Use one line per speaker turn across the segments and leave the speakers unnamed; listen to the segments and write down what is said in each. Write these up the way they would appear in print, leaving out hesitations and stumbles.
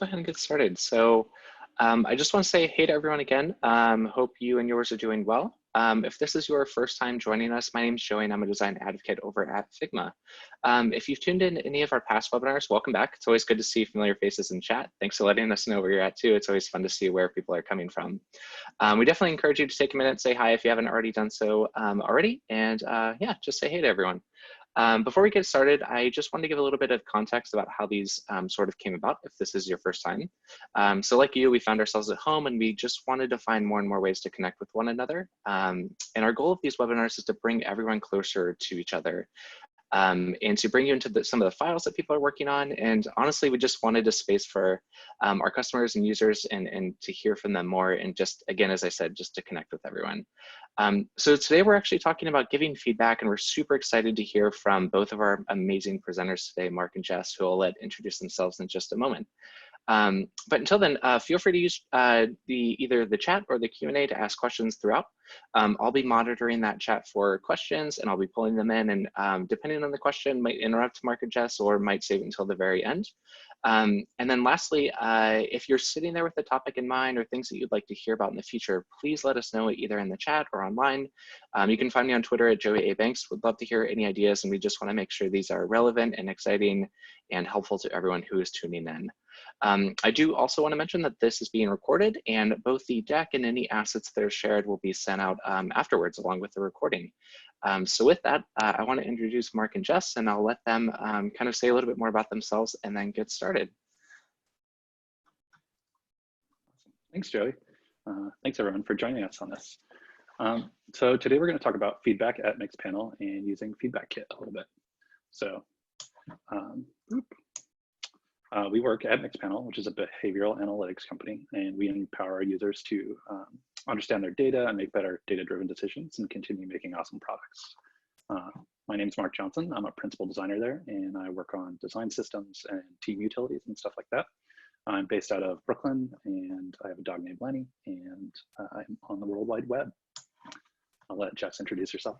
Go ahead and get started. So I just want to say hey to everyone again. Hope you and yours are doing well. If this is your first time joining us, my name is Joey and I'm a design advocate over at Figma. If you've tuned in any of our past webinars, welcome back. It's always good to see familiar faces in chat. Thanks for letting us know where you're at too. It's always fun to see where people are coming from. We definitely encourage you to take a minute, say hi if you haven't already done so already. And yeah, just say hey to everyone. Before we get started, I just wanted to give a little bit of context about how these sort of came about, if this is your first time. So like you, we found ourselves at home and we just wanted to find more and more ways to connect with one another. And our goal of these webinars is to bring everyone closer to each other. And to bring you into some of the files that people are working on. And honestly, we just wanted a space for our customers and users and to hear from them more. And just, again, as I said, just to connect with everyone. So today we're actually talking about giving feedback, and we're super excited to hear from both of our amazing presenters today, Mark and Jess, who I'll let introduce themselves in just a moment. But until then, feel free to use either the chat or the Q&A to ask questions throughout. I'll be monitoring that chat for questions and I'll be pulling them in, and depending on the question, might interrupt Mark and Jess or might save it until the very end. And then lastly, if you're sitting there with a topic in mind or things that you'd like to hear about in the future, please let us know either in the chat or online. You can find me on Twitter at Joey A. Banks. Would love to hear any ideas, and we just want to make sure these are relevant and exciting and helpful to everyone who is tuning in. I do also want to mention that this is being recorded, and both the deck and any assets that are shared will be sent out afterwards along with the recording. So with that, I want to introduce Mark and Jess, and I'll let them kind of say a little bit more about themselves and then get started.
Thanks, Joey. Thanks, everyone, for joining us on this. So today we're going to talk about feedback at Mixpanel and using Feedback Kit a little bit. So we work at Mixpanel, which is a behavioral analytics company, and we empower our users to understand their data and make better data-driven decisions and continue making awesome products. My name is Mark Johnson. I'm a principal designer there, and I work on design systems and team utilities and stuff like that. I'm based out of Brooklyn, and I have a dog named Lenny, and I'm on the World Wide Web. I'll let Jess introduce herself.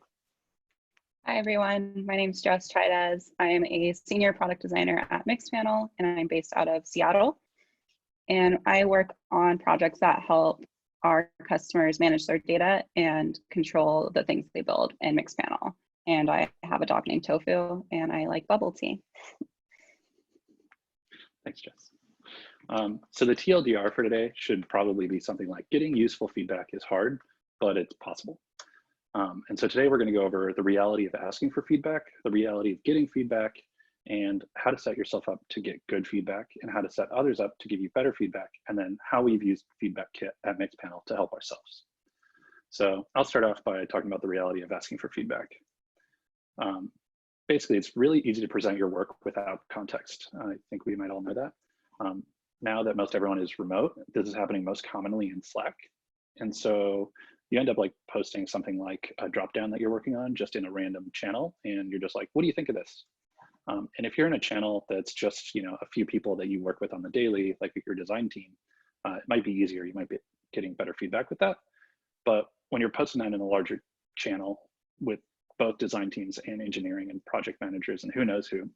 Hi, everyone. My name is Jess Chaidez. I am a senior product designer at Mixpanel, and I'm based out of Seattle. And I work on projects that help our customers manage their data and control the things they build in Mixpanel. And I have a dog named Tofu, and I like bubble tea.
Thanks, Jess. So the TLDR for today should probably be something like getting useful feedback is hard, but it's possible. And so today we're going to go over the reality of asking for feedback, the reality of getting feedback, and how to set yourself up to get good feedback, and how to set others up to give you better feedback, and then how we've used Feedback Kit at Mixpanel to help ourselves. So I'll start off by talking about the reality of asking for feedback. Basically, it's really easy to present your work without context. I think we might all know that. Now that most everyone is remote, this is happening most commonly in Slack. And so you end up like posting something like a dropdown that you're working on just in a random channel, and you're just like, what do you think of this? And if you're in a channel that's just, a few people that you work with on the daily, like your design team, it might be easier. You might be getting better feedback with that. But when you're posting that in a larger channel with both design teams and engineering and project managers and who knows who,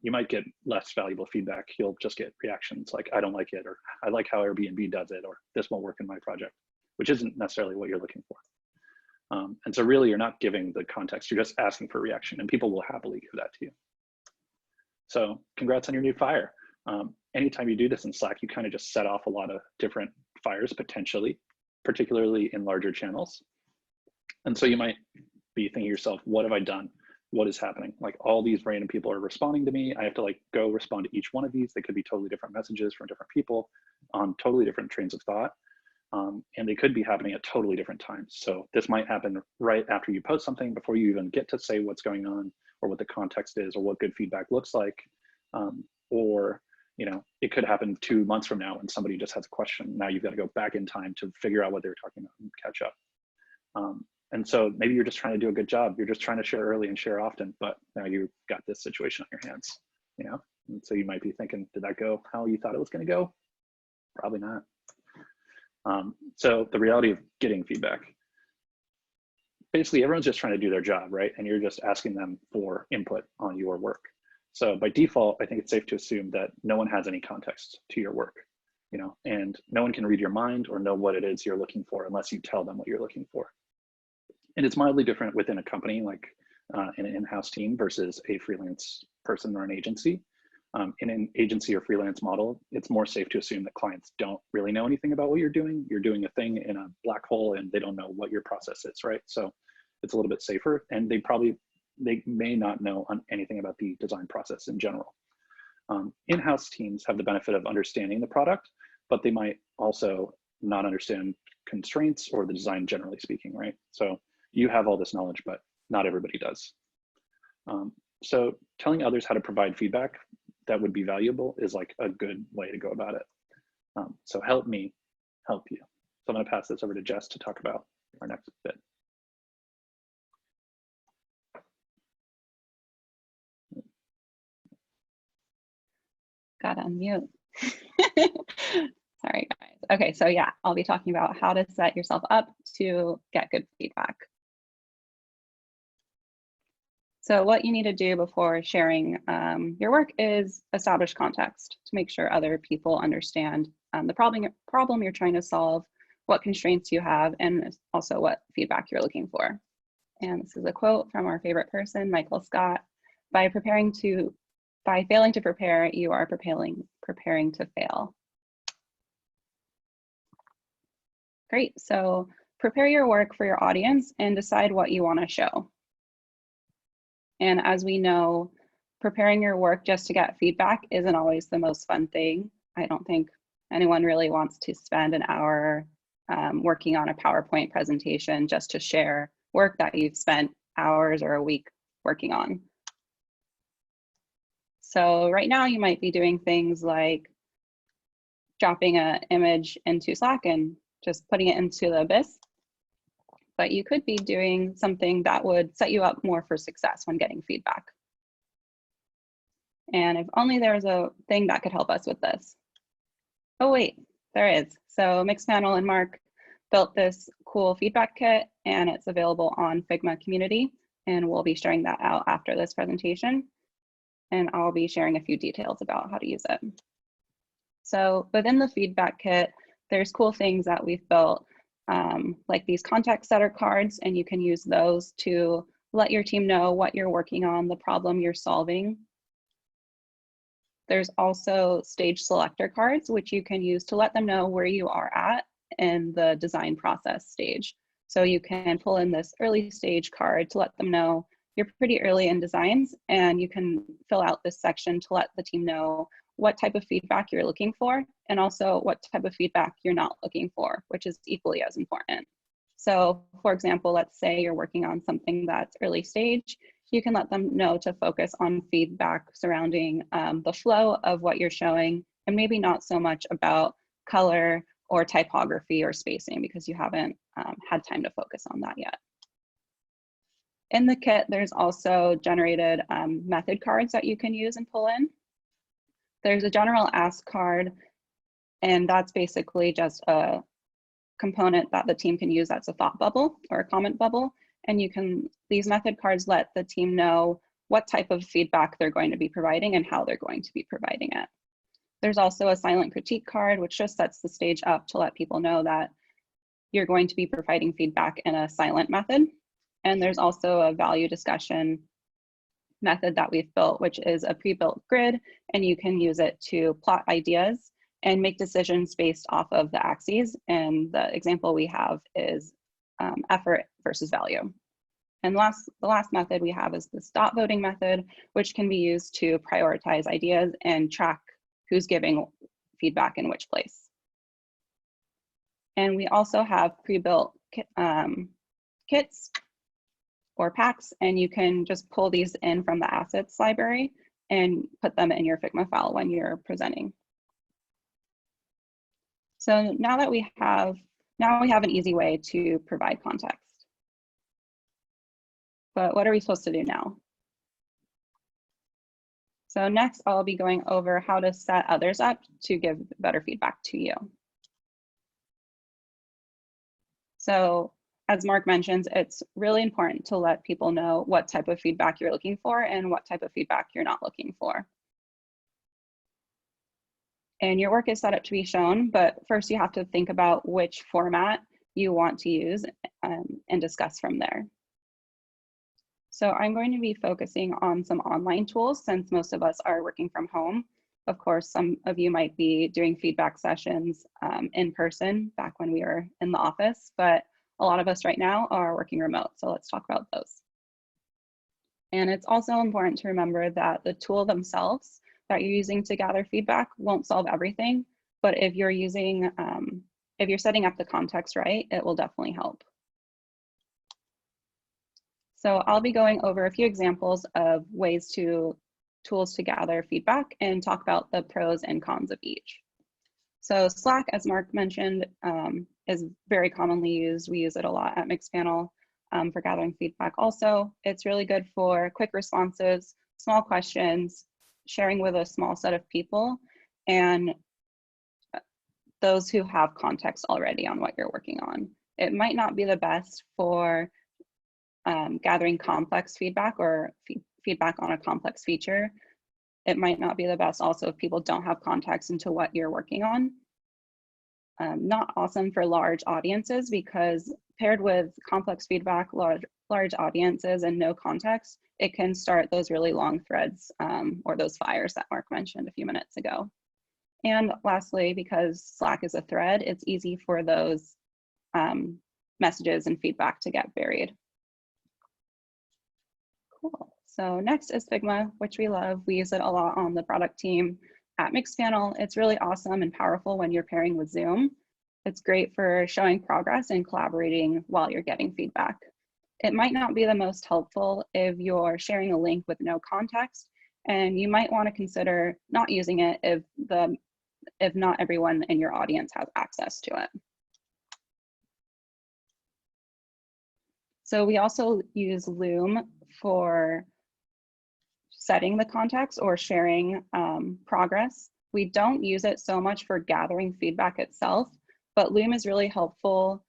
you might get less valuable feedback. You'll just get reactions like, I don't like it, or I like how Airbnb does it, or this won't work in my project, which isn't necessarily what you're looking for. And so really you're not giving the context, you're just asking for a reaction, and people will happily give that to you. So congrats on your new fire. Anytime you do this in Slack, you kind of just set off a lot of different fires potentially, particularly in larger channels. And so you might be thinking to yourself, what have I done? What is happening? Like all these random people are responding to me. I have to like go respond to each one of these. They could be totally different messages from different people on totally different trains of thought. And they could be happening at totally different times. So this might happen right after you post something, before you even get to say what's going on or what the context is or what good feedback looks like. Or it could happen 2 months from now when somebody just has a question. Now you've got to go back in time to figure out what they were talking about and catch up. And so maybe you're just trying to do a good job. You're just trying to share early and share often, but now you've got this situation on your hands, And so you might be thinking, did that go how you thought it was going to go? Probably not. So the reality of getting feedback. Basically, everyone's just trying to do their job, right? And you're just asking them for input on your work. So by default, I think it's safe to assume that no one has any context to your work, and no one can read your mind or know what it is you're looking for unless you tell them what you're looking for. And it's mildly different within a company, like an in-house team versus a freelance person or an agency. In an agency or freelance model, it's more safe to assume that clients don't really know anything about what you're doing. You're doing a thing in a black hole and they don't know what your process is, right? So it's a little bit safer, and they may not know anything about the design process in general. In-house teams have the benefit of understanding the product, but they might also not understand constraints or the design generally speaking, right? So you have all this knowledge, but not everybody does. So telling others how to provide feedback that would be valuable is like a good way to go about it. So help me help you. So I'm going to pass this over to Jess to talk about our next bit.
Got to unmute. Sorry, guys. Okay, so yeah, I'll be talking about how to set yourself up to get good feedback. So what you need to do before sharing your work is establish context to make sure other people understand the problem you're trying to solve, what constraints you have, and also what feedback you're looking for. And this is a quote from our favorite person, Michael Scott: by failing to prepare, you are preparing to fail. Great, so prepare your work for your audience and decide what you want to show. And as we know, preparing your work just to get feedback isn't always the most fun thing. I don't think anyone really wants to spend an hour working on a PowerPoint presentation just to share work that you've spent hours or a week working on. So right now you might be doing things like dropping an image into Slack and just putting it into the abyss. But you could be doing something that would set you up more for success when getting feedback. And if only there was a thing that could help us with this. Oh wait, there is. So Mixpanel and Mark built this cool feedback kit, and it's available on Figma community. And we'll be sharing that out after this presentation. And I'll be sharing a few details about how to use it. So within the feedback kit, there's cool things that we've built, like these context setter cards, and you can use those to let your team know what you're working on, the problem you're solving. There's also stage selector cards, which you can use to let them know where you are at in the design process stage. So you can pull in this early stage card to let them know you're pretty early in designs, and you can fill out this section to let the team know what type of feedback you're looking for, and also what type of feedback you're not looking for, which is equally as important. So for example, let's say you're working on something that's early stage, you can let them know to focus on feedback surrounding the flow of what you're showing, and maybe not so much about color or typography or spacing, because you haven't had time to focus on that yet. In the kit, there's also generated method cards that you can use and pull in. There's a general ask card, and that's basically just a component that the team can use that's a thought bubble or a comment bubble. And these method cards let the team know what type of feedback they're going to be providing and how they're going to be providing it. There's also a silent critique card, which just sets the stage up to let people know that you're going to be providing feedback in a silent method. And there's also a value discussion method that we've built, which is a pre-built grid, and you can use it to plot ideas and make decisions based off of the axes. And the example we have is effort versus value. And the last method we have is the dot voting method, which can be used to prioritize ideas and track who's giving feedback in which place. And we also have pre-built kits or packs, and you can just pull these in from the assets library and put them in your Figma file when you're presenting. So now we have an easy way to provide context. But what are we supposed to do now? So next, I'll be going over how to set others up to give better feedback to you. So as Mark mentions, it's really important to let people know what type of feedback you're looking for and what type of feedback you're not looking for. And your work is set up to be shown, but first you have to think about which format you want to use and discuss from there. So I'm going to be focusing on some online tools since most of us are working from home. Of course, some of you might be doing feedback sessions in person back when we were in the office, but a lot of us right now are working remote. So let's talk about those. And it's also important to remember that the tool themselves that you're using to gather feedback won't solve everything, but if you're using, if you're setting up the context right, it will definitely help. So I'll be going over a few examples of tools to gather feedback and talk about the pros and cons of each. So Slack, as Mark mentioned, is very commonly used. We use it a lot at Mixpanel for gathering feedback also. It's really good for quick responses, small questions, sharing with a small set of people, and those who have context already on what you're working on. It might not be the best for gathering complex feedback or feedback on a complex feature. It might not be the best also if people don't have context into what you're working on. Not awesome for large audiences because paired with complex feedback, large audiences and no context, it can start those really long threads or those fires that Mark mentioned a few minutes ago. And lastly, because Slack is a thread, it's easy for those messages and feedback to get buried. Cool. So next is Figma, which we love. We use it a lot on the product team at Mixpanel. It's really awesome and powerful when you're pairing with Zoom. It's great for showing progress and collaborating while you're getting feedback. It might not be the most helpful if you're sharing a link with no context, and you might want to consider not using it if not everyone in your audience has access to it. So we also use Loom for setting the context or sharing progress. We don't use it so much for gathering feedback itself, but Loom is really helpful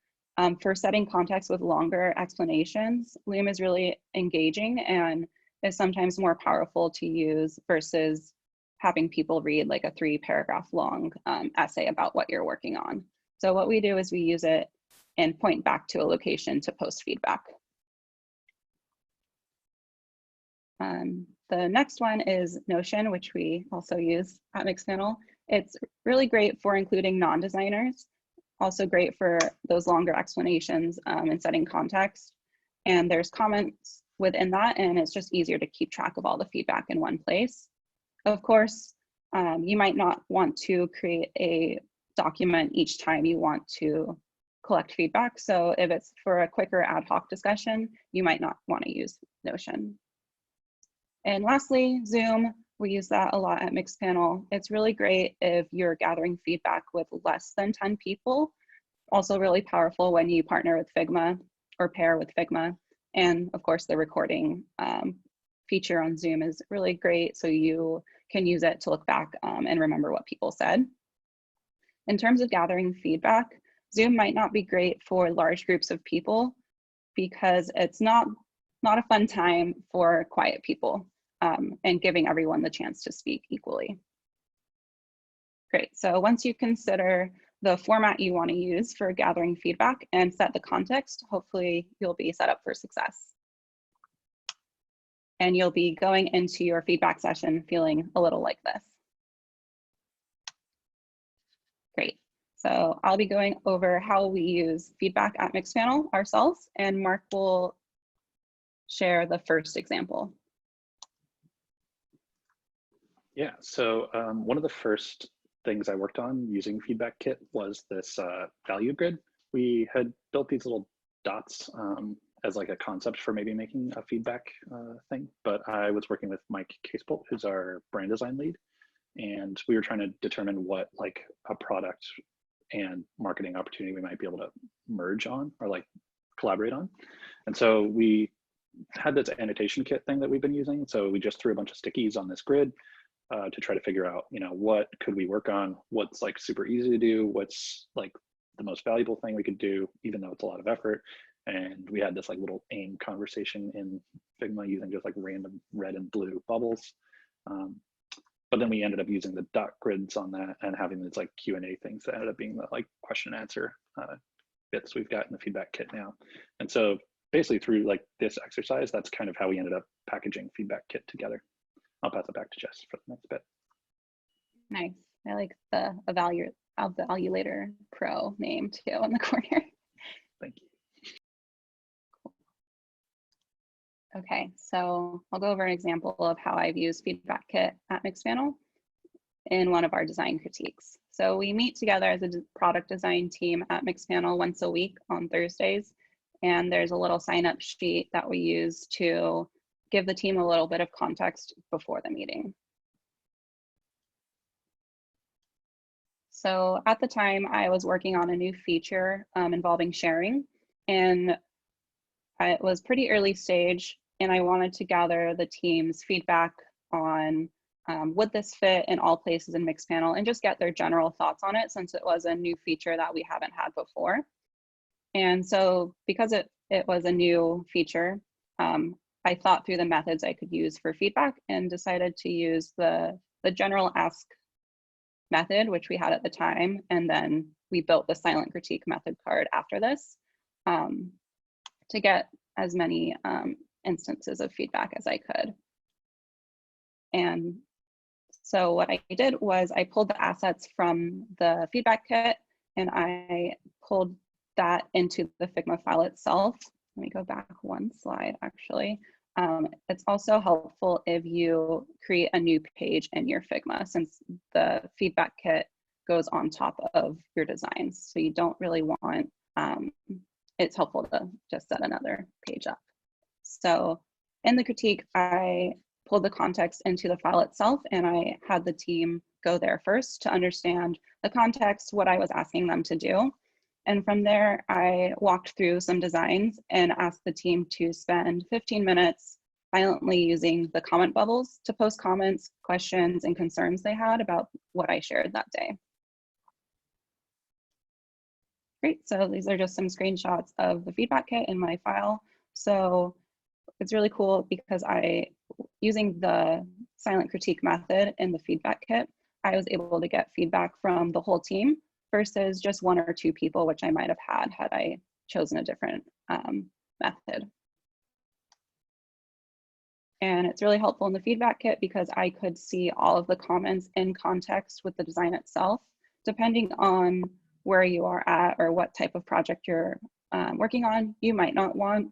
for setting context with longer explanations. Loom is really engaging and is sometimes more powerful to use versus having people read like a 3-paragraph long essay about what you're working on. So what we do is we use it and point back to a location to post feedback. The next one is Notion, which we also use at Mixpanel. It's really great for including non-designers, also great for those longer explanations and setting context. And there's comments within that, and it's just easier to keep track of all the feedback in one place. Of course, you might not want to create a document each time you want to collect feedback. So if it's for a quicker ad hoc discussion, you might not want to use Notion. And lastly, Zoom. We use that a lot at Mixpanel. It's really great if you're gathering feedback with less than 10 people. Also really powerful when you partner with Figma or pair with Figma. And of course, the recording feature on Zoom is really great, so you can use it to look back and remember what people said. In terms of gathering feedback, Zoom might not be great for large groups of people because it's not a fun time for quiet people and giving everyone the chance to speak equally. Great, so once you consider the format you want to use for gathering feedback and set the context, hopefully you'll be set up for success. And you'll be going into your feedback session feeling a little like this. Great. So I'll be going over how we use feedback at Mixpanel ourselves, and Mark will share the first example.
Yeah, so one of the first things I worked on using Feedback Kit was this value grid. We had built these little dots as like a concept for maybe making a feedback thing, but I was working with Mike Casebolt, who's our brand design lead, and we were trying to determine what like a product and marketing opportunity we might be able to merge on or like collaborate on. And so we had this annotation kit thing that we've been using. So we just threw a bunch of stickies on this grid to try to figure out, you know, what could we work on, what's like super easy to do, what's like the most valuable thing we could do, even though it's a lot of effort. And we had this like little AIM conversation in Figma using just like random red and blue bubbles. But then we ended up using the dot grids on that and having these like Q&A things that ended up being the like question and answer bits we've got in the feedback kit now. And so basically through like this exercise, that's kind of how we ended up packaging feedback kit together. I'll pass it back to Jess for the next bit.
Nice. I like the Evaluator Pro name too in the corner.
Thank you.
Okay, so I'll go over an example of how I've used Feedback Kit at Mixpanel in one of our design critiques. So we meet together as a product design team at Mixpanel once a week on Thursdays, and there's a little sign-up sheet that we use to give the team a little bit of context before the meeting. So at the time, I was working on a new feature involving sharing, and it was pretty early stage, and I wanted to gather the team's feedback on would this fit in all places in Mixpanel, and just get their general thoughts on it, since it was a new feature that we haven't had before. And so because it was a new feature, I thought through the methods I could use for feedback and decided to use the general ask method, which we had at the time, and then we built the silent critique method card after this to get as many instances of feedback as I could. And so what I did was I pulled the assets from the feedback kit and I pulled that into the Figma file itself. Let me go back one slide actually. It's also helpful if you create a new page in your Figma, since the feedback kit goes on top of your designs. So you don't really want, it's helpful to just set another page up. So in the critique, I pulled the context into the file itself, and I had the team go there first to understand the context, what I was asking them to do. And from there, I walked through some designs and asked the team to spend 15 minutes silently using the comment bubbles to post comments, questions, and concerns they had about what I shared that day. Great, so these are just some screenshots of the feedback kit in my file. So it's really cool because using the silent critique method in the feedback kit, I was able to get feedback from the whole team versus just one or two people, which I might have had I chosen a different method. And it's really helpful in the feedback kit because I could see all of the comments in context with the design itself, depending on where you are at or what type of project you're working on. You might not want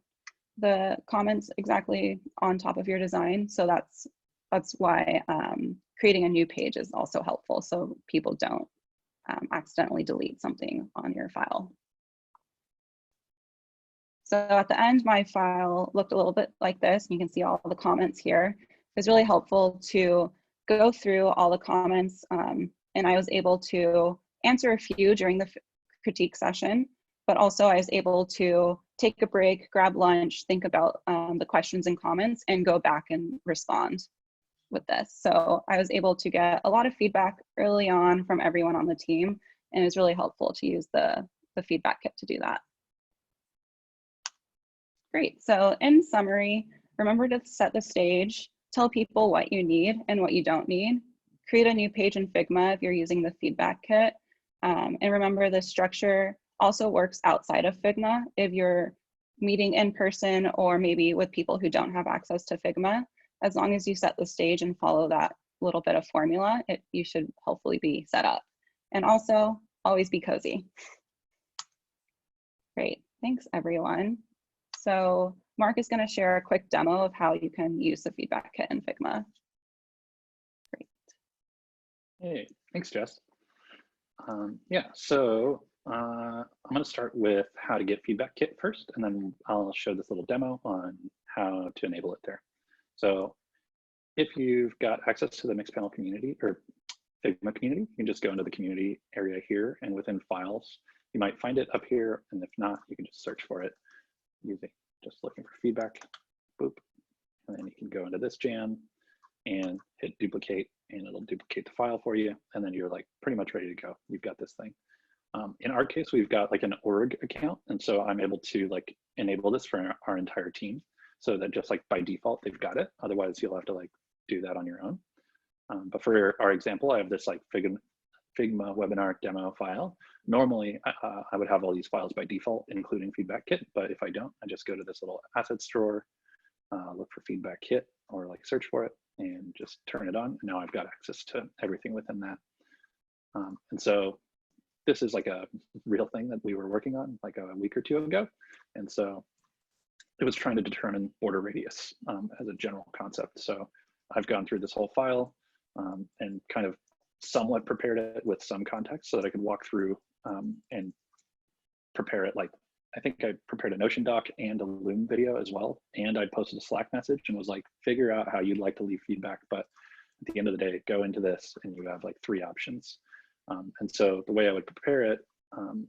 the comments exactly on top of your design. So that's why creating a new page is also helpful, so people don't accidentally delete something on your file. So at the end, my file looked a little bit like this. You can see all the comments here. It's really helpful to go through all the comments, and I was able to answer a few during the critique session, but also I was able to take a break, grab lunch, think about the questions and comments, and go back and respond with this. So I was able to get a lot of feedback early on from everyone on the team, and it's really helpful to use the feedback kit to do that. Great, so in summary, remember to set the stage, tell people what you need and what you don't need, create a new page in Figma if you're using the feedback kit, and remember the structure also works outside of Figma if you're meeting in person or maybe with people who don't have access to Figma. As long as you set the stage and follow that little bit of formula, you should hopefully be set up. And also, always be cozy. Great, thanks everyone. So Mark is going to share a quick demo of how you can use the feedback kit in Figma. Great.
Hey, thanks, Jess. Yeah, so I'm going to start with how to get feedback kit first, and then I'll show this little demo on how to enable it there. So if you've got access to the Mixpanel community or Figma community, you can just go into the community area here, and within files, you might find it up here. And if not, you can just search for it using just looking for feedback, boop. And then you can go into this jam and hit duplicate, and it'll duplicate the file for you. And then you're like pretty much ready to go. You've got this thing. In our case, we've got like an org account. And so I'm able to like enable this for our entire team so that just like by default, they've got it. Otherwise you'll have to like do that on your own. But for our example, I have this like Figma webinar demo file. Normally I would have all these files by default, including Feedback Kit. But if I don't, I just go to this little assets drawer, look for Feedback Kit or like search for it and just turn it on. And now I've got access to everything within that. And so this is like a real thing that we were working on like a week or two ago. And so it was trying to determine border radius as a general concept. So I've gone through this whole file and kind of somewhat prepared it with some context so that I could walk through and prepare it. Like, I think I prepared a Notion doc and a Loom video as well. And I posted a Slack message and was like, figure out how you'd like to leave feedback. But at the end of the day, go into this and you have like 3 options. And so the way I would prepare it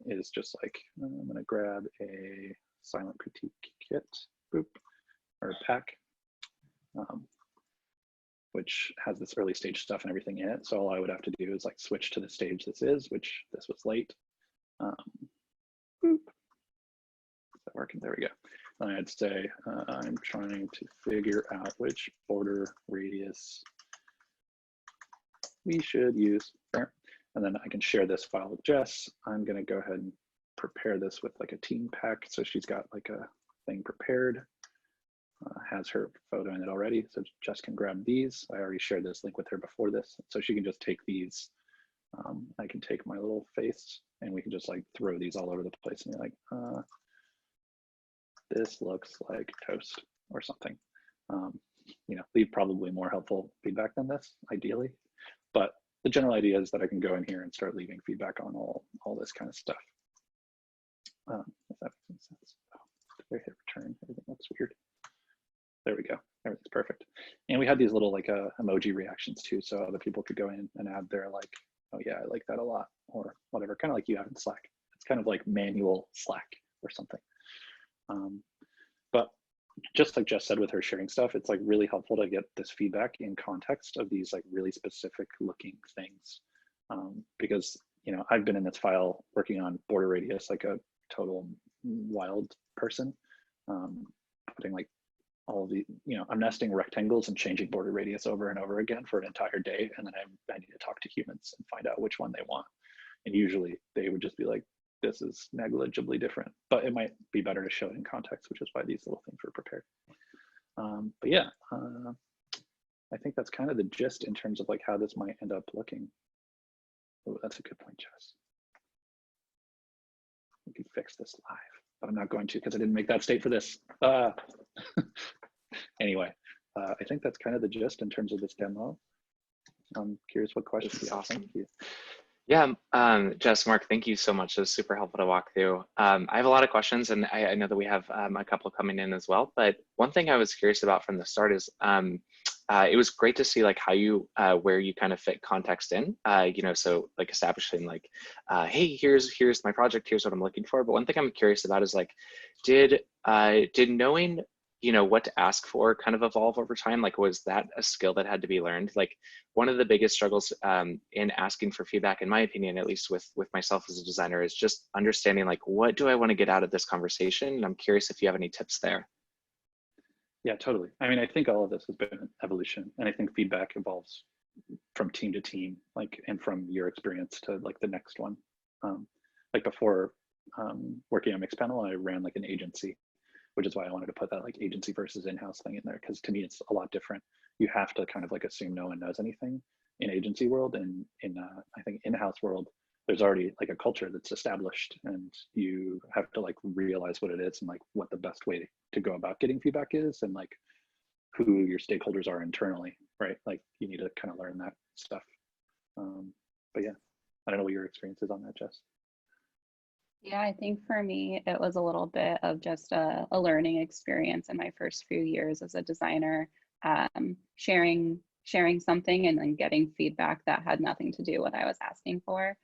is just like, I'm gonna grab a silent critique kit, boop, or pack, which has this early stage stuff and everything in it. So all I would have to do is like switch to the stage this is, which this was late. Boop. Is that working? There we go. And I'd say, I'm trying to figure out which border radius we should use there. And then I can share this file with Jess. I'm gonna go ahead and prepare this with like a team pack. So she's got like a thing prepared, has her photo in it already. So Jess can grab these. I already shared this link with her before this. So she can just take these. I can take my little face and we can just like throw these all over the place and you're like, this looks like toast or something. You know, leave probably more helpful feedback than this, ideally. But the general idea is that I can go in here and start leaving feedback on all this kind of stuff. If that makes sense. Oh, did I hit return? Everything looks weird. There we go. Everything's perfect. And we had these little like emoji reactions too, so other people could go in and add their like, oh yeah, I like that a lot, or whatever, kind of like you have in Slack. It's kind of like manual Slack or something. But just like Jess said with her sharing stuff, it's like really helpful to get this feedback in context of these like really specific looking things. Because, you know, I've been in this file working on border radius like a total wild person, putting like all of the, you know, I'm nesting rectangles and changing border radius over and over again for an entire day. And then I need to talk to humans and find out which one they want. And usually they would just be like, this is negligibly different, but it might be better to show it in context, which is why these little things were prepared. But yeah, I think that's kind of the gist in terms of like how this might end up looking. Oh, that's a good point, Jess. We could fix this live, but I'm not going to because I didn't make that state for this. Anyway, I think that's kind of the gist in terms of this demo. I'm curious what questions you have.
Awesome.
Thank you.
Yeah, Jess, Mark, thank you so much. It was super helpful to walk through. I have a lot of questions, and I know that we have a couple coming in as well. But one thing I was curious about from the start is it was great to see like how you where you kind of fit context in. You know, so like establishing like, hey, here's my project, here's what I'm looking for. But one thing I'm curious about is like, did knowing, you know, what to ask for kind of evolve over time? Like, was that a skill that had to be learned? Like, one of the biggest struggles in asking for feedback, in my opinion, at least with myself as a designer, is just understanding like, what do I want to get out of this conversation? And I'm curious if you have any tips there.
Yeah, totally. I mean, I think all of this has been an evolution, and I think feedback evolves from team to team, like, and from your experience to like the next one. Like before working on Mixpanel, I ran like an agency, which is why I wanted to put that like agency versus in-house thing in there, because to me it's a lot different. You have to kind of like assume no one knows anything in agency world, and in I think in-house world, there's already like a culture that's established, and you have to like realize what it is and like what the best way to go about getting feedback is, and like who your stakeholders are internally, right? Like you need to kind of learn that stuff. But yeah, I don't know what your experience is on that, Jess.
Yeah, I think for me, it was a little bit of just a learning experience in my first few years as a designer, sharing something and then getting feedback that had nothing to do with what I was asking for,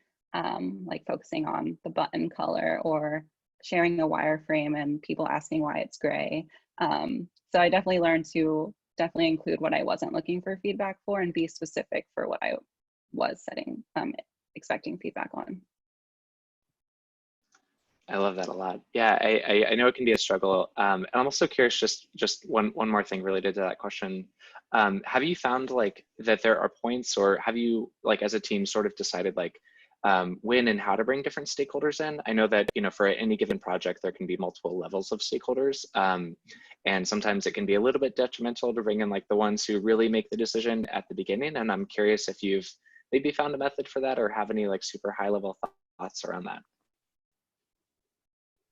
like focusing on the button color or sharing a wireframe and people asking why it's gray. So I definitely learned to include what I wasn't looking for feedback for and be specific for what I was expecting feedback on.
I love that a lot. Yeah, I know it can be a struggle. And I'm also curious, just one more thing related to that question. Have you found like that there are points, or have you like as a team sort of decided like when and how to bring different stakeholders in? I know that, you know, for any given project, there can be multiple levels of stakeholders. And sometimes it can be a little bit detrimental to bring in like the ones who really make the decision at the beginning. And I'm curious if you've maybe found a method for that or have any like super high level thoughts around that.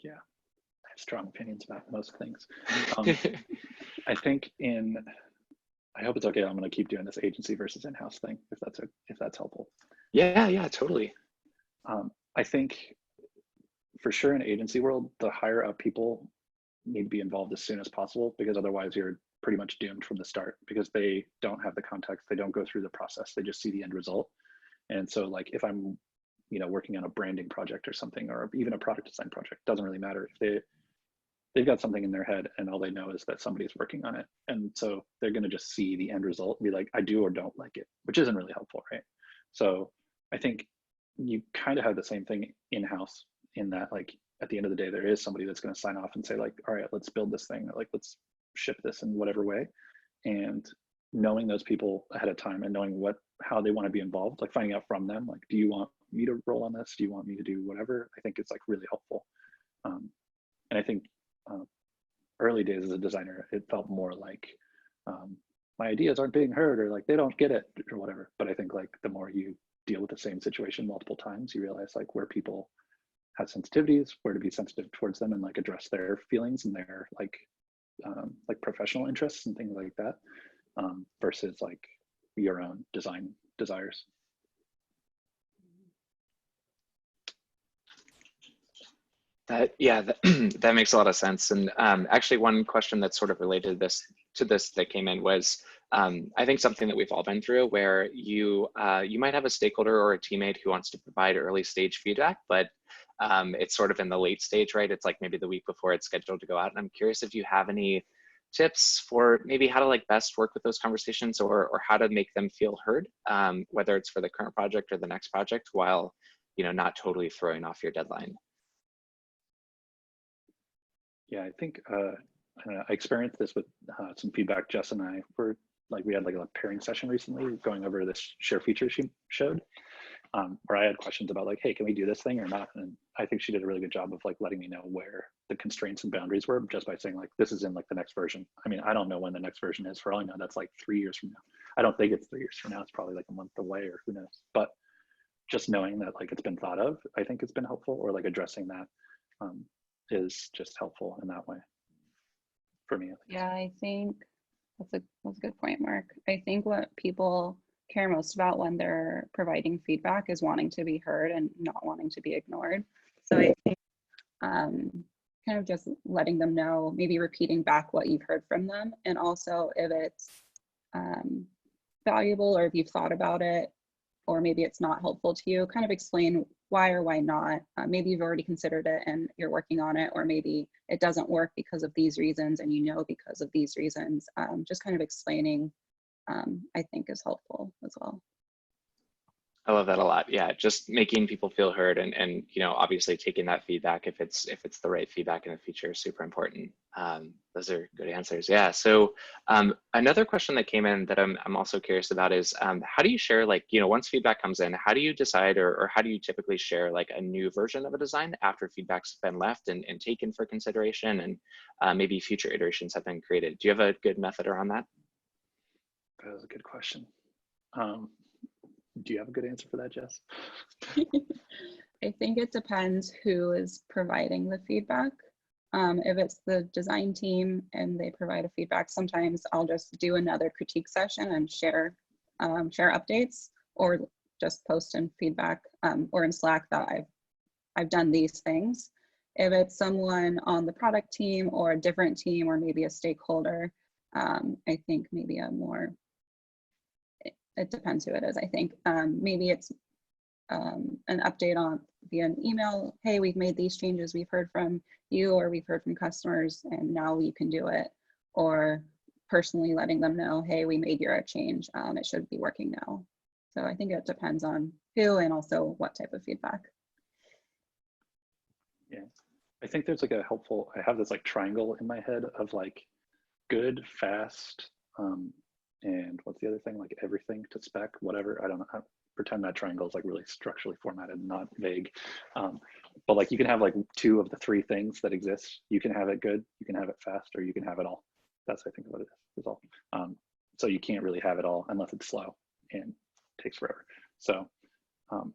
Yeah, I have strong opinions about most things. I think I hope it's okay. I'm going to keep doing this agency versus in-house thing, if that's helpful.
Yeah, totally.
I think for sure in agency world, the higher up people need to be involved as soon as possible, because otherwise you're pretty much doomed from the start, because they don't have the context, they don't go through the process, they just see the end result. And so like if I'm, you know, working on a branding project or something, or even a product design project, doesn't really matter if they've got something in their head and all they know is that somebody's working on it. And so they're going to just see the end result and be like, I do or don't like it, which isn't really helpful, right? So I think you kind of have the same thing in-house, in that like at the end of the day, there is somebody that's going to sign off and say like, all right, let's build this thing, or like, let's ship this in whatever way. And knowing those people ahead of time and knowing how they want to be involved, like finding out from them, like, do you want me to roll on this? Do you want me to do whatever? I think it's like really helpful. And I think early days as a designer, it felt more like my ideas aren't being heard, or like they don't get it or whatever. But I think like the more you deal with the same situation multiple times, you realize like where people have sensitivities, where to be sensitive towards them and like address their feelings and their like professional interests and things like that, versus like your own design desires.
That makes a lot of sense. And actually, one question that's sort of related to this that came in was, I think something that we've all been through, where you might have a stakeholder or a teammate who wants to provide early stage feedback, but it's sort of in the late stage, right? It's like maybe the week before it's scheduled to go out. And I'm curious if you have any tips for maybe how to like best work with those conversations, or how to make them feel heard, whether it's for the current project or the next project, while, you know, not totally throwing off your deadline.
Yeah, I think I experienced this with some feedback. Jess and I were like, we had like a pairing session recently going over this share feature she showed, where I had questions about like, hey, can we do this thing or not? And I think she did a really good job of like letting me know where the constraints and boundaries were, just by saying like, this is in like the next version. I mean, I don't know when the next version is. For all I know, that's like 3 years from now. I don't think it's 3 years from now. It's probably like a month away, or who knows. But just knowing that like it's been thought of, I think it's been helpful, or like addressing that is just helpful in that way for me.
Yeah, I think that's a good point, Mark. I think what people care most about when they're providing feedback is wanting to be heard and not wanting to be ignored. So I think kind of just letting them know, maybe repeating back what you've heard from them, and also if it's valuable, or if you've thought about it, or maybe it's not helpful to you, kind of explain why or why not. Maybe you've already considered it and you're working on it, or maybe it doesn't work because of these reasons, and you know because of these reasons. Just kind of explaining, I think, is helpful as well.
I love that a lot. Yeah, just making people feel heard, and you know, obviously taking that feedback if it's the right feedback in the future is super important. Those are good answers. Yeah. So another question that came in that I'm also curious about is how do you share, like, you know, once feedback comes in, how do you decide, or how do you typically share like a new version of a design after feedback's been left and taken for consideration, and maybe future iterations have been created? Do you have a good method around that?
That was a good question. Do you have a good answer for that, Jess?
I think it depends who is providing the feedback. If it's the design team and they provide a feedback, sometimes I'll just do another critique session and share updates, or just post in feedback or in Slack that I've done these things. If it's someone on the product team or a different team, or maybe a stakeholder, I think maybe it depends who it is. I think maybe it's an update on via an email. Hey, we've made these changes. We've heard from you, or we've heard from customers, and now you can do it. Or personally letting them know, hey, we made your change. It should be working now. So I think it depends on who, and also what type of feedback.
Yeah, I think there's like a helpful, I have this like triangle in my head of like good, fast, and what's the other thing? Like everything to spec, whatever. I don't know. I pretend that triangle is like really structurally formatted, not vague. But like you can have like two of the three things that exist. You can have it good, you can have it fast, or you can have it all. That's I think what it is all. So you can't really have it all unless it's slow and takes forever. So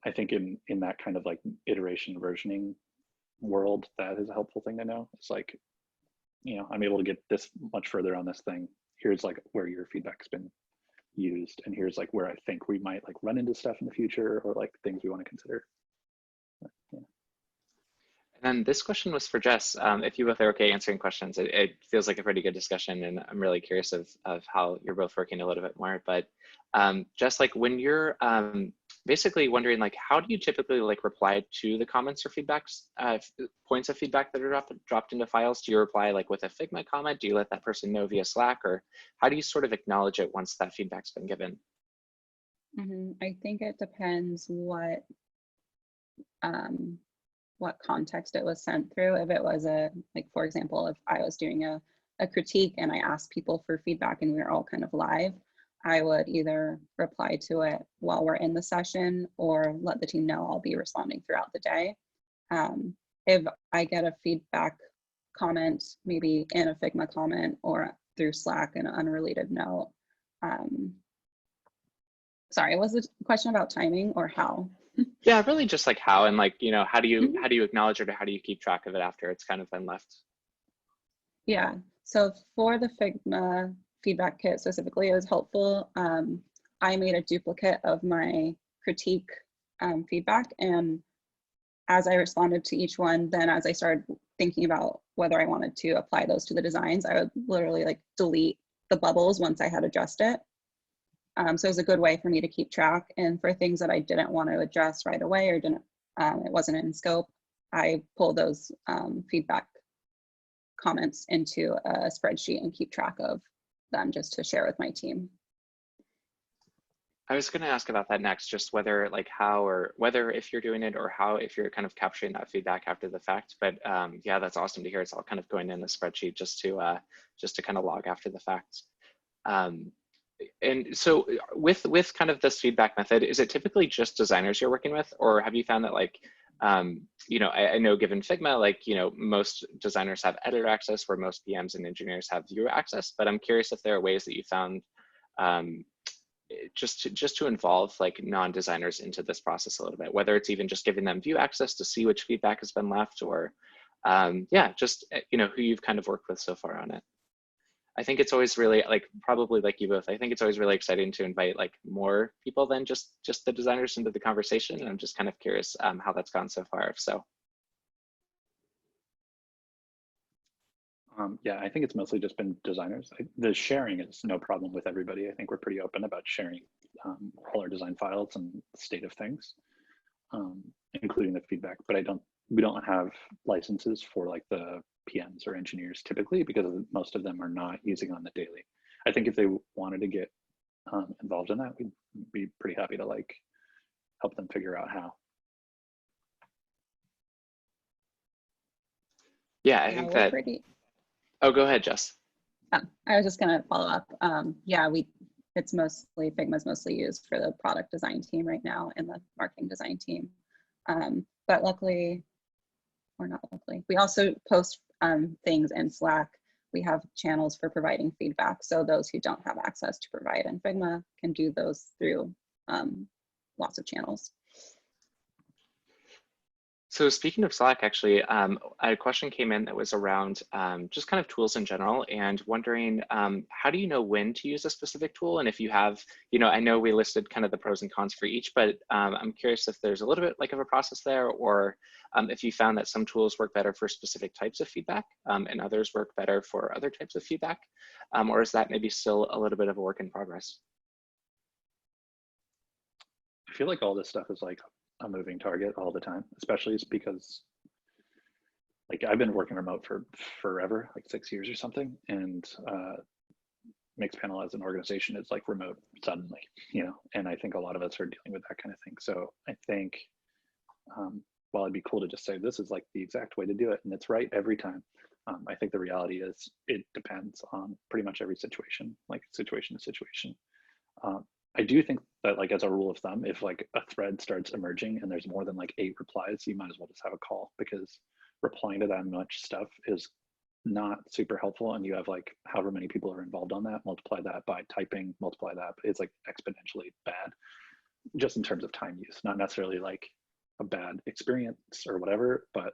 I think in that kind of like iteration versioning world, that is a helpful thing to know. It's like, you know, I'm able to get this much further on this thing. Here's like where your feedback's been used, and here's like where I think we might like run into stuff in the future, or like things we want to consider. Yeah.
And then this question was for Jess. If you both are okay answering questions, it feels like a pretty good discussion, and I'm really curious of how you're both working a little bit more. But Jess, like when you're basically wondering, like, how do you typically like reply to the comments or feedbacks, points of feedback that are dropped into files? Do you reply like with a Figma comment? Do you let that person know via Slack, or how do you sort of acknowledge it once that feedback's been given?
I think it depends what context it was sent through. If it was like, for example, if I was doing a critique and I asked people for feedback and we were all kind of live, I would either reply to it while we're in the session or let the team know I'll be responding throughout the day. If I get a feedback comment, maybe in a Figma comment or through Slack in an unrelated note. Sorry, was the question about timing or how?
Yeah, really just like how, and like, you know, how do you acknowledge it, or how do you keep track of it after it's kind of been left?
Yeah, so for the Figma feedback kit specifically, it was helpful. I made a duplicate of my critique feedback, and as I responded to each one, then as I started thinking about whether I wanted to apply those to the designs, I would literally like delete the bubbles once I had addressed it. So it was a good way for me to keep track. And for things that I didn't want to address right away or it wasn't in scope, I pulled those feedback comments into a spreadsheet and keep track of them just to share with my team.
I was going to ask about that next, just whether like how, or whether if you're doing it, or how if you're kind of capturing that feedback after the fact. But yeah, that's awesome to hear. It's all kind of going in the spreadsheet just to kind of log after the fact. And so with kind of this feedback method, is it typically just designers you're working with, or have you found that like, you know, I know given Figma, like, you know, most designers have editor access where most PMs and engineers have viewer access, but I'm curious if there are ways that you found just to involve like non-designers into this process a little bit, whether it's even just giving them view access to see which feedback has been left, or yeah, just, you know, who you've kind of worked with so far on it. I think it's always really like, probably like you both, I think it's always really exciting to invite like more people than just the designers into the conversation. And I'm just kind of curious how that's gone so far, if so.
Yeah, I think it's mostly just been designers. The sharing is no problem with everybody. I think we're pretty open about sharing all our design files and state of things, including the feedback. But we don't have licenses for like the PMs or engineers typically, because most of them are not using on the daily. I think if they wanted to get involved in that, we'd be pretty happy to like help them figure out how.
Yeah, I think that. Oh, go ahead, Jess.
I was just going to follow up. Yeah, Figma's mostly used for the product design team right now and the marketing design team. But luckily, or not luckily, we also post things in Slack. We have channels for providing feedback. So those who don't have access to provide in Figma can do those through lots of channels.
So speaking of Slack, actually, a question came in that was around just kind of tools in general, and wondering how do you know when to use a specific tool? And if you have, you know, I know we listed kind of the pros and cons for each, but I'm curious if there's a little bit like of a process there, or if you found that some tools work better for specific types of feedback and others work better for other types of feedback, or is that maybe still a little bit of a work in progress?
I feel like all this stuff is like a moving target all the time, especially because like I've been working remote for forever, like 6 years or something, and Mixpanel as an organization is like remote suddenly, you know, and I think a lot of us are dealing with that kind of thing. So I think while it'd be cool to just say, this is like the exact way to do it and it's right every time, I think the reality is it depends on pretty much every situation, like situation to situation. I do think that like as a rule of thumb, if like a thread starts emerging and there's more than like 8 replies, you might as well just have a call, because replying to that much stuff is not super helpful. And you have like however many people are involved on that, multiply that by typing, multiply that, it's like exponentially bad, just in terms of time use, not necessarily like a bad experience or whatever, but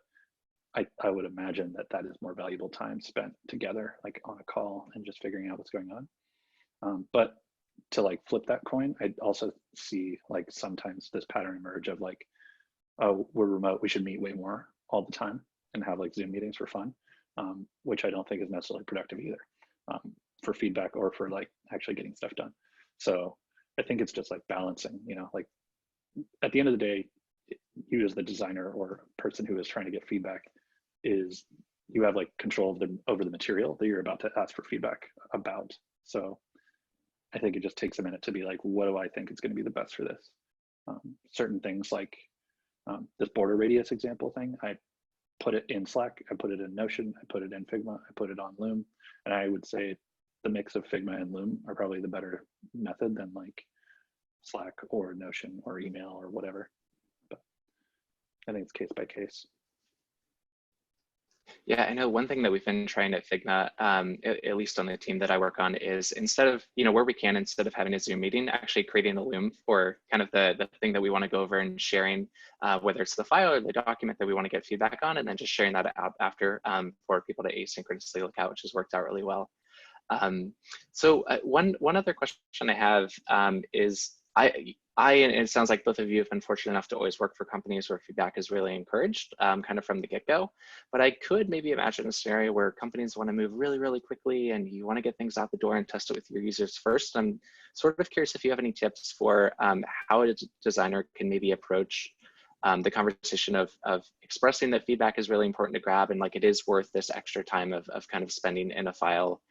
I would imagine that that is more valuable time spent together, like on a call and just figuring out what's going on. But to like flip that coin, I also see like sometimes this pattern emerge of like, oh, we're remote, we should meet way more all the time and have like Zoom meetings for fun, which I don't think is necessarily productive either, for feedback or for like actually getting stuff done. So I think it's just like balancing, you know, like at the end of the day, you as the designer or person who is trying to get feedback, is you have like control of over the material that you're about to ask for feedback about. So I think it just takes a minute to be like, what do I think is going to be the best for this? Certain things like this border radius example thing, I put it in Slack, I put it in Notion, I put it in Figma, I put it on Loom. And I would say the mix of Figma and Loom are probably the better method than like Slack or Notion or email or whatever. But I think it's case by case.
Yeah, I know one thing that we've been trying at Figma, at least on the team that I work on, is instead of, you know, where we can, instead of having a Zoom meeting, actually creating a Loom for kind of the thing that we want to go over and sharing, whether it's the file or the document that we want to get feedback on, and then just sharing that out after for people to asynchronously look at, which has worked out really well. So one other question I have is, and it sounds like both of you have been fortunate enough to always work for companies where feedback is really encouraged, kind of from the get-go. But I could maybe imagine a scenario where companies want to move really, really quickly and you want to get things out the door and test it with your users first. I'm sort of curious if you have any tips for how a designer can maybe approach the conversation of expressing that feedback is really important to grab, and like it is worth this extra time of kind of spending in a file,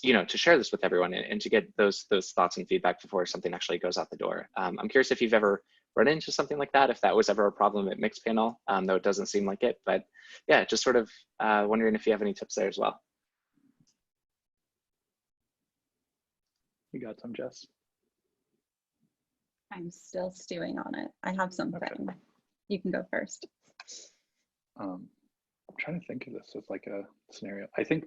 you know, to share this with everyone and to get those thoughts and feedback before something actually goes out the door. I'm curious if you've ever run into something like that, if that was ever a problem at Mixpanel, though it doesn't seem like it. But yeah, just sort of wondering if you have any tips there as well.
You got some, Jess?
I'm still stewing on it. I have something. Okay. You can go first.
I'm trying to think of this as like a scenario. I think,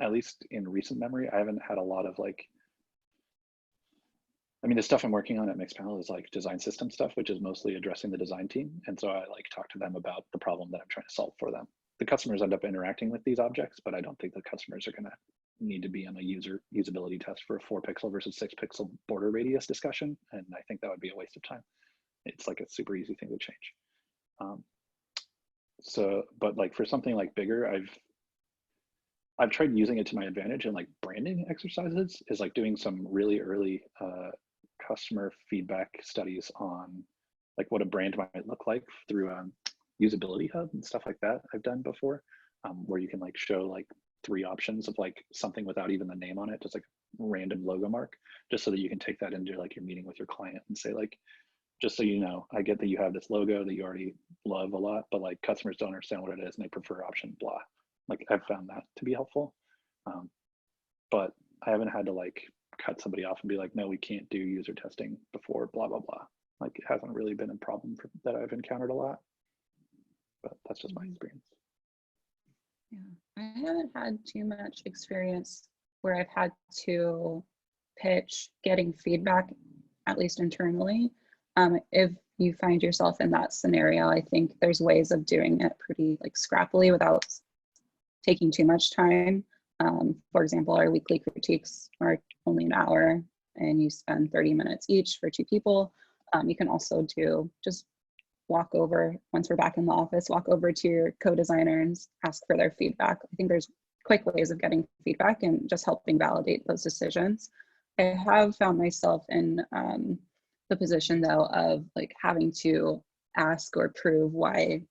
at least in recent memory, I haven't had a lot of like, I mean, the stuff I'm working on at Mixpanel is like design system stuff, which is mostly addressing the design team. And so I like talk to them about the problem that I'm trying to solve for them. The customers end up interacting with these objects, but I don't think the customers are going to need to be on a usability test for a 4-pixel versus 6-pixel border radius discussion. And I think that would be a waste of time. It's like a super easy thing to change. But like for something like bigger, I've tried using it to my advantage in like branding exercises, is like doing some really early customer feedback studies on like what a brand might look like through usability hub and stuff like that. I've done before, where you can like show like 3 options of like something without even the name on it, just like random logo mark, just so that you can take that into like your meeting with your client and say like, just so you know, I get that you have this logo that you already love a lot, but like customers don't understand what it is and they prefer option blah. Like I've found that to be helpful, but I haven't had to like cut somebody off and be like, no, we can't do user testing before blah, blah, blah. Like it hasn't really been a problem that I've encountered a lot, but that's just my experience.
Yeah, I haven't had too much experience where I've had to pitch getting feedback, at least internally. If you find yourself in that scenario, I think there's ways of doing it pretty like scrappily without taking too much time. For example, our weekly critiques are only an hour and you spend 30 minutes each for 2 people. You can also do just walk over, once we're back in the office, walk over to your co-designer and ask for their feedback. I think there's quick ways of getting feedback and just helping validate those decisions. I have found myself in the position though of like having to ask or prove why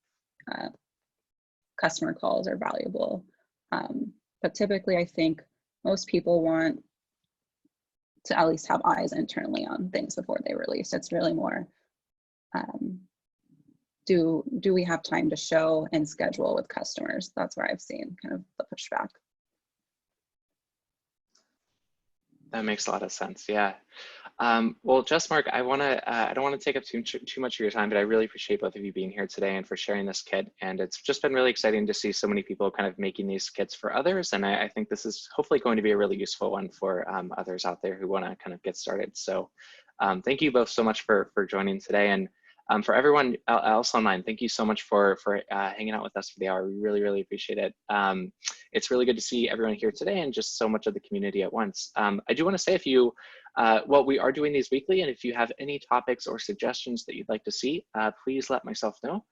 customer calls are valuable. But typically I think most people want to at least have eyes internally on things before they release. It's really more do we have time to show and schedule with customers? That's where I've seen kind of the pushback.
That makes a lot of sense. Yeah. Well, Jess, Mark, I don't want to take up too much of your time, but I really appreciate both of you being here today and for sharing this kit. And it's just been really exciting to see so many people kind of making these kits for others. And I think this is hopefully going to be a really useful one for others out there who want to kind of get started. So thank you both so much for joining today. And for everyone else online, thank you so much for hanging out with us for the hour. We really, really appreciate it. It's really good to see everyone here today and just so much of the community at once. I do want to say well, we are doing these weekly, and if you have any topics or suggestions that you'd like to see, please let myself know.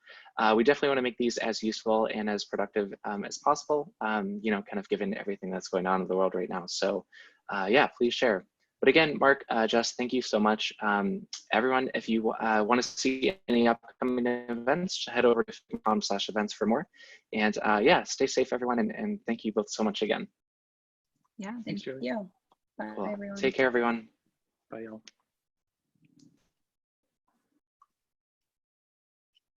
We definitely want to make these as useful and as productive as possible, you know, kind of given everything that's going on in the world right now. So yeah, please share. But again, Mark, Jess, thank you so much. Everyone, if you want to see any upcoming events, head over to figma.com/events for more. And yeah, stay safe, everyone, and thank you both so much again.
Yeah, thank you. Bye,
Cool.
everyone.
Take care, everyone.
Bye, y'all.